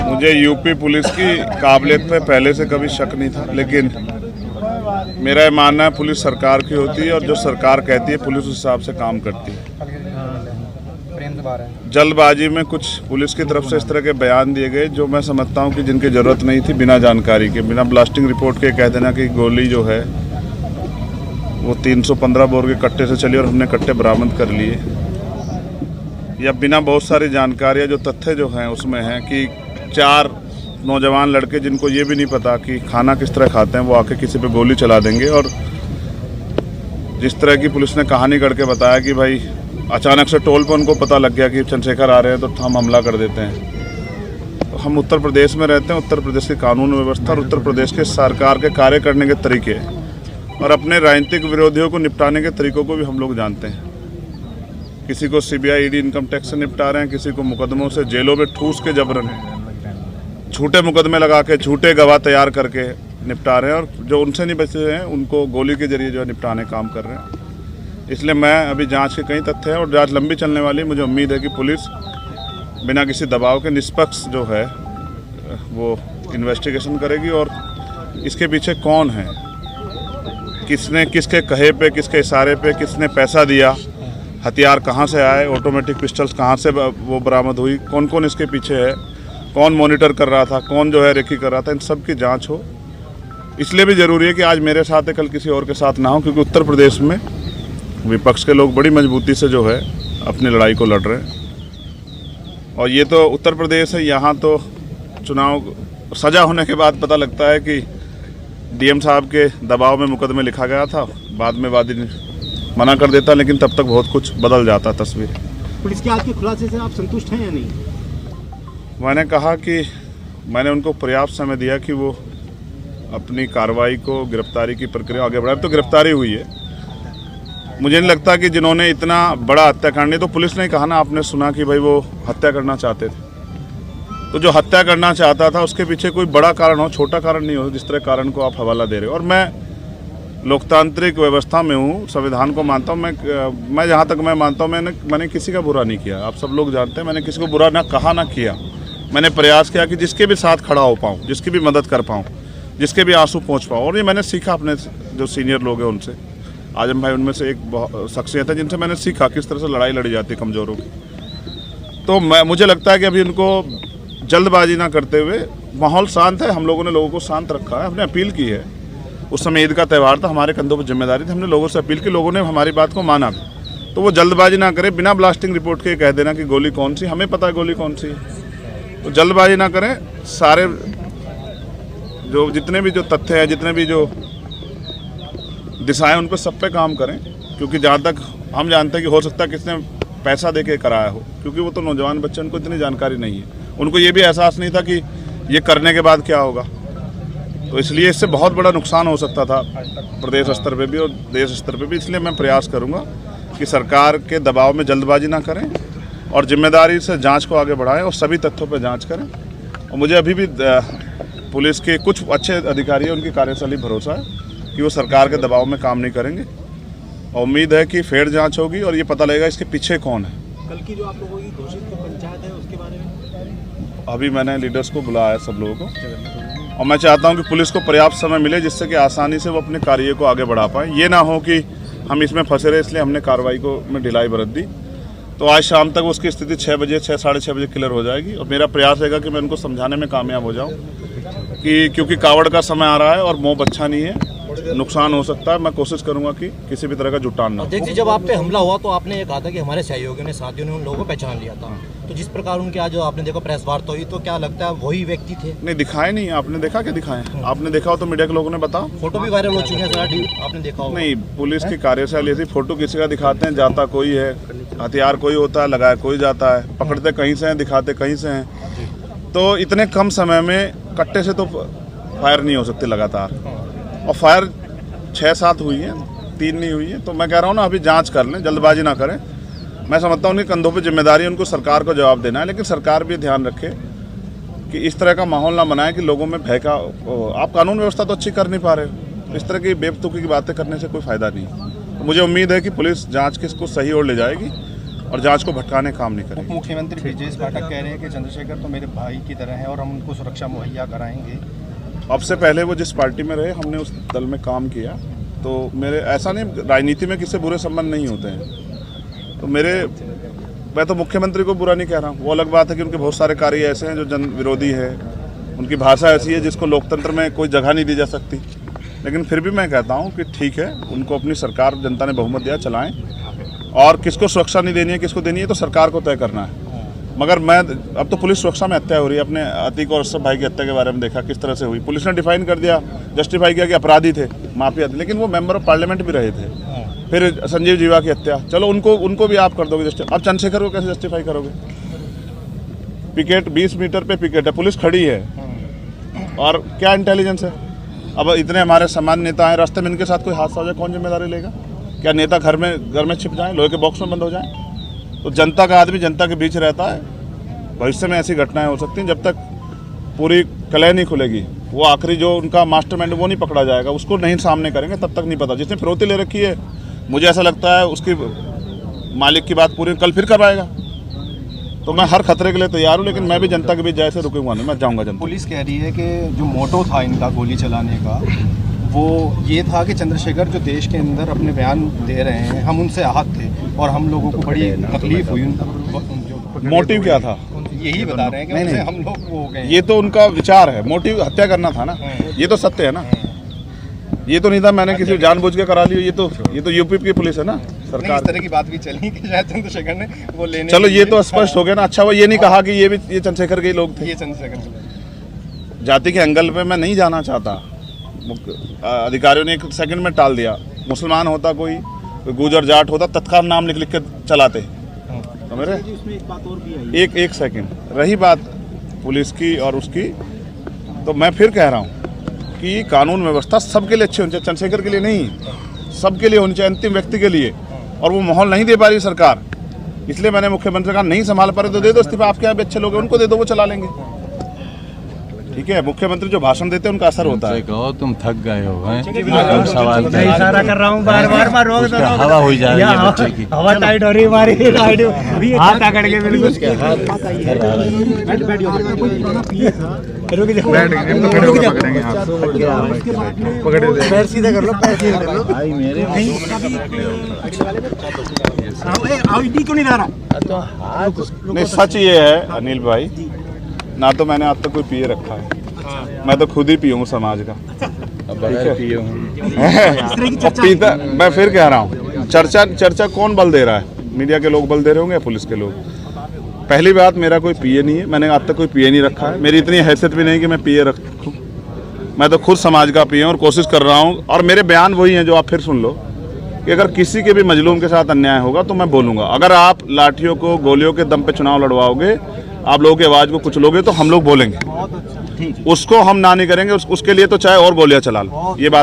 मुझे UP police की काबिलियत पे पहले से कभी शक नहीं था, लेकिन मेरा ये मानना है पुलिस सरकार की होती है और जो सरकार कहती है पुलिस उस हिसाब से काम करती है। जल्दबाजी में कुछ पुलिस की तरफ से इस तरह के बयान दिए गए जो मैं समझता हूं कि जिनकी ज़रूरत नहीं थी, बिना जानकारी के, बिना ब्लास्टिंग रिपोर्ट के कह देना कि गोली जो है वो 315 बोर के कट्टे से चली और हमने कट्टे बरामद कर लिए, या बिना बहुत सारी जानकारियाँ जो तथ्य जो हैं उसमें हैं कि 4 नौजवान लड़के जिनको ये भी नहीं पता कि खाना किस तरह खाते हैं वो आके किसी पे गोली चला देंगे। और जिस तरह की पुलिस ने कहानी गढ़ के बताया कि भाई अचानक से टोल पर उनको पता लग गया कि चंद्रशेखर आ रहे हैं तो हम हमला कर देते हैं। तो हम उत्तर प्रदेश में रहते हैं, उत्तर प्रदेश की कानून व्यवस्था और उत्तर प्रदेश के सरकार के कार्य करने के तरीके और अपने राजनीतिक विरोधियों को निपटाने के तरीकों को भी हम लोग जानते हैं। किसी को सीबीआई ईडी इनकम टैक्स से निपटा रहे हैं, किसी को मुकदमों से जेलों में ठूस के जबरन झूठे मुकदमे लगा के झूठे गवाह तैयार करके निपटा रहे हैं, और जो उनसे नहीं बचे हैं उनको गोली के जरिए जो है निपटाने काम कर रहे हैं। इसलिए मैं अभी जांच के कई तथ्य हैं और जांच लंबी चलने वाली, मुझे उम्मीद है कि पुलिस बिना किसी दबाव के निष्पक्ष जो है वो इन्वेस्टिगेशन करेगी और इसके पीछे कौन है, किसने किसके कहे पे, किसके इशारे पे किसने पैसा दिया, हथियार कहाँ से आए, ऑटोमेटिक पिस्टल्स कहाँ से वो बरामद हुई, कौन कौन इसके पीछे है, कौन मॉनिटर कर रहा था, कौन जो है रेकी कर रहा था, इन सब की जांच हो। इसलिए भी ज़रूरी है कि आज मेरे साथ है, कल किसी और के साथ ना हो, क्योंकि उत्तर प्रदेश में विपक्ष के लोग बड़ी मजबूती से जो है अपनी लड़ाई को लड़ रहे हैं। और ये तो उत्तर प्रदेश है, यहाँ तो चुनाव सजा होने के बाद पता लगता है कि डीएम साहब के दबाव में मुकदमे लिखा गया था, बाद में वादी मना कर देता, लेकिन तब तक बहुत कुछ बदल जाता तस्वीर। पुलिस के आज के खुलासे से आप संतुष्ट हैं या नहीं? मैंने कहा कि मैंने उनको पर्याप्त समय दिया कि वो अपनी कार्रवाई को, गिरफ्तारी की प्रक्रिया आगे बढ़ाए। तो गिरफ्तारी हुई है। मुझे नहीं लगता कि जिन्होंने इतना बड़ा हत्याकांड, तो पुलिस ने कहा ना, आपने सुना कि भाई वो हत्या करना चाहते थे, तो जो हत्या करना चाहता था उसके पीछे कोई बड़ा कारण हो, छोटा कारण नहीं हो, जिस तरह कारण को आप हवाला दे रहे हो। और मैं लोकतांत्रिक व्यवस्था में हूँ, संविधान को मानता हूँ। मैं जहाँ तक मैं मानता हूँ, मैंने किसी का बुरा नहीं किया। आप सब लोग जानते हैं, मैंने किसी को बुरा ना कहा ना किया। मैंने प्रयास किया कि जिसके भी साथ खड़ा हो पाऊँ, जिसकी भी मदद कर पाऊँ, जिसके भी आंसू पहुँच पाऊँ। और ये मैंने सीखा अपने जो सीनियर लोग हैं उनसे। आजम भाई उनमें से एक शख्सियत है जिनसे मैंने सीखा किस तरह से लड़ाई लड़ी जाती है कमज़ोरों की। तो मुझे लगता है कि अभी उनको जल्दबाजी ना करते हुए, माहौल शांत है, हम लोगों ने लोगों को शांत रखा है, हमने अपील की है। उस समय ईद का त्यौहार था, हमारे कंधों पर जिम्मेदारी थी, हमने लोगों से अपील की, लोगों ने हमारी बात को माना। तो वो जल्दबाजी ना करें, बिना ब्लास्टिंग रिपोर्ट के कह देना कि गोली कौन सी, हमें पता है गोली कौन सी है। तो जल्दबाजी ना करें, सारे जो जितने भी जो तथ्य हैं, जितने भी जो दिशाएं, उन पर सब पे काम करें। क्योंकि जहाँ तक हम जानते हैं कि हो सकता है किसने पैसा दे के कराया हो, क्योंकि वो तो नौजवान बच्चे, उनको इतनी जानकारी नहीं है, उनको ये भी एहसास नहीं था कि ये करने के बाद क्या होगा। तो इसलिए इससे बहुत बड़ा नुकसान हो सकता था प्रदेश स्तर पे भी और देश स्तर पे भी। इसलिए मैं प्रयास करूंगा कि सरकार के दबाव में जल्दबाजी ना करें और जिम्मेदारी से जांच को आगे बढ़ाएं और सभी तथ्यों पर जांच करें। और मुझे अभी भी पुलिस के कुछ अच्छे अधिकारी हैं, उनकी कार्यशैली भरोसा है कि वो सरकार के दबाव में काम नहीं करेंगे। और उम्मीद है कि फेयर जाँच होगी और ये पता लगेगा इसके पीछे कौन है। कल की जो आप लोगों की घोषित पंचायत है उसके बारे में अभी मैंने लीडर्स को बुलाया है, सब लोगों को, और मैं चाहता हूं कि पुलिस को पर्याप्त समय मिले जिससे कि आसानी से वो अपने कार्य को आगे बढ़ा पाए। ये ना हो कि हम इसमें फंसे रहे, इसलिए हमने कार्रवाई को में ढिलाई बरत दी। तो आज शाम तक उसकी स्थिति 6 बजे, 6-6:30 बजे क्लियर हो जाएगी। और मेरा प्रयास रहेगा कि मैं उनको समझाने में कामयाब हो जाऊँ कि क्योंकि कावड़ का समय आ रहा है और मोह अच्छा नहीं है, नुकसान हो सकता है। मैं कोशिश करूंगा कि किसी भी तरह का जुटान ना। अध्यक्ष जी, जब आप पे हमला हुआ तो आपने ये कहा था कि हमारे सहयोगियों ने, साथियों ने उन लोगों को पहचान लिया था। तो जिस प्रकार उनके आज आपने देखा प्रेस वार्ता हुई, तो क्या लगता है वही व्यक्ति थे? नहीं, दिखाए नहीं। आपने देखा क्या दिखाए? आपने देखा हो तो मीडिया के लोगों ने बताओ। फोटो भी वायरल हो चुके हैं सर, आपने देखा हो? नहीं, पुलिस की कार्यशैली ऐसी, फोटो किसी का दिखाते हैं, जाता कोई है, हथियार कोई होता है, लगाया कोई जाता है, पकड़ते कहीं से हैं, दिखाते कहीं से हैं। तो इतने कम समय में कट्टे से तो फायर नहीं हो सकती लगातार, और फायर 6-7 हुई है, 3 नहीं हुई है। तो मैं कह रहा हूँ ना, अभी जांच कर लें, जल्दबाजी ना करें। मैं समझता हूँ उनके कंधों पे जिम्मेदारी है, उनको सरकार को जवाब देना है। लेकिन सरकार भी ध्यान रखे कि इस तरह का माहौल ना बनाए कि लोगों में भय का। आप कानून व्यवस्था तो अच्छी कर नहीं पा रहे हो, इस तरह की बेवकूफ़ी की बातें करने से कोई फ़ायदा नहीं। तो मुझे उम्मीद है कि पुलिस जाँच की इसको सही ओर ले जाएगी और जांच को भटकाने काम नहीं करेगी। मुख्यमंत्री ब्रजेश पाठक कह रहे हैं कि चंद्रशेखर तो मेरे भाई की तरह है और हम उनको सुरक्षा मुहैया कराएंगे। अब से पहले वो जिस पार्टी में रहे, हमने उस दल में काम किया, तो मेरे ऐसा नहीं, राजनीति में किसी बुरे संबंध नहीं होते हैं। तो मैं तो मुख्यमंत्री को बुरा नहीं कह रहा हूँ। वो अलग बात है कि उनके बहुत सारे कार्य ऐसे हैं जो जन विरोधी है, उनकी भाषा ऐसी है जिसको लोकतंत्र में कोई जगह नहीं दी जा सकती। लेकिन फिर भी मैं कहता हूँ कि ठीक है, उनको अपनी सरकार, जनता ने बहुमत दिया, चलाएं। और किसको सुरक्षा नहीं देनी है, किसको देनी है, तो सरकार को तय करना है। मगर अब तो पुलिस सुरक्षा में हत्या हो रही है। अपने अतीक और अशरफ भाई की हत्या के बारे में देखा किस तरह से हुई। पुलिस ने डिफाइन कर दिया, जस्टिफाई किया कि अपराधी थे, माफिया थे, लेकिन वो मेंबर ऑफ पार्लियामेंट भी रहे थे। फिर संजीव जीवा की हत्या, चलो उनको भी आप कर दोगे जस्टिफाई। अब चंद्रशेखर को कैसे जस्टिफाई करोगे? पिकेट 20 मीटर पे पिकेट है, पुलिस खड़ी है, और क्या इंटेलिजेंस है? अब इतने हमारे सामान्य नेता हैं, रास्ते में इनके साथ कोई हादसा हो जाए, कौन जिम्मेदारी लेगा? क्या नेता घर में छिप जाएं, लोहे के बॉक्स में बंद हो जाएं? तो जनता का आदमी जनता के बीच रहता है। भविष्य में ऐसी घटनाएं हो सकती हैं। जब तक पूरी कलह नहीं खुलेगी, वो आखिरी जो उनका मास्टरमाइंड वो नहीं पकड़ा जाएगा, उसको नहीं सामने करेंगे, तब तक नहीं पता। जिसने फिरौती ले रखी है, मुझे ऐसा लगता है उसकी मालिक की बात पूरी कल फिर करवाएगा। तो मैं हर खतरे के लिए तैयार हूँ, लेकिन मैं भी जनता के बीच जैसे रुकूंगा नहीं, मैं जाऊँगा जनता। पुलिस कह रही है कि जो मोटो था इनका गोली चलाने का, वो ये था कि चंद्रशेखर जो देश के अंदर अपने बयान दे रहे हैं, हम उनसे आहत थे और हम लोगों को बड़ी तकलीफ हुई। मोटिव क्या था? यही बता रहे हैं कि उनसे हम लोग वो हो गए। ये तो उनका विचार है, मोटिव हत्या करना था ना, ये तो सत्य है ना। ये तो नहीं था मैंने किसी जानबूझ के करा लिया। ये तो यूपी की पुलिस है ना, सरकार। इस तरह की बात भी चली कि शायद चंद्रशेखर ने वो लेने। चलो ये तो स्पष्ट हो गया ना। अच्छा, वो ये नहीं कहा कि ये चंद्रशेखर के ही लोग थे। ये चंद्रशेखर जाति के एंगल पे मैं नहीं जाना चाहता। अधिकारियों ने एक सेकंड में टाल दिया। मुसलमान होता, कोई गुजर जाट होता, तत्काल नाम लिख के चलाते। तो मेरे उसमें एक बात और भी आई। एक सेकंड रही बात पुलिस की और उसकी, तो मैं फिर कह रहा हूँ कि कानून व्यवस्था सबके लिए अच्छी होनी चाहिए, चंद्रशेखर के लिए नहीं, सबके लिए होनी चाहिए, अंतिम व्यक्ति के लिए। और वो माहौल नहीं दे पा रही सरकार, इसलिए मैंने मुख्यमंत्री का नहीं संभाल पा रहे तो दे दो इस्तीफा। आपके यहाँ भी अच्छे लोग हैं, उनको दे दो, वो चला लेंगे। ठीक है, मुख्यमंत्री जो भाषण देते हैं उनका असर होता है। कहो तुम थक गए हो, हैं? सवाल मैं इशारा कर रहा हूँ, बार रोक दो। हवा हो जा रही है बच्चे की। हवा टाइट हो रही है हमारी, हाथ पकड़ के बिल्कुल। पैर सीधा कर लो, पैर सीधा कर लो भाई मेरे। आईडी क्यों नहीं ला रहा? नहीं, सच ये है अनिल भाई, ना तो मैंने आज तक कोई पिए रखा है, मैं तो खुद ही पियूँ समाज का। पीता, मैं फिर कह रहा हूँ, चर्चा कौन बल दे रहा है? मीडिया के लोग बल दे रहे होंगे या पुलिस के लोग? पहली बात, मेरा कोई पिए नहीं है, मैंने आज तक कोई पिए नहीं रखा है। मेरी इतनी हैसियत भी नहीं कि मैं पिए रखूँ। मैं तो खुद समाज का पिए और कोशिश कर रहा हूँ। और मेरे बयान वही हैं जो आप फिर सुन लो, कि अगर किसी के भी मजलूम के साथ अन्याय होगा तो मैं बोलूँगा। अगर आप लाठियों को, गोलियों के दम पे चुनाव लड़वाओगे, आप लोगों की आवाज़ को कुचलोगे, तो हम लोग बोलेंगे, उसको हम ना नहीं करेंगे। उसके लिए तो चाहे और गोलियां चला लो, ये बात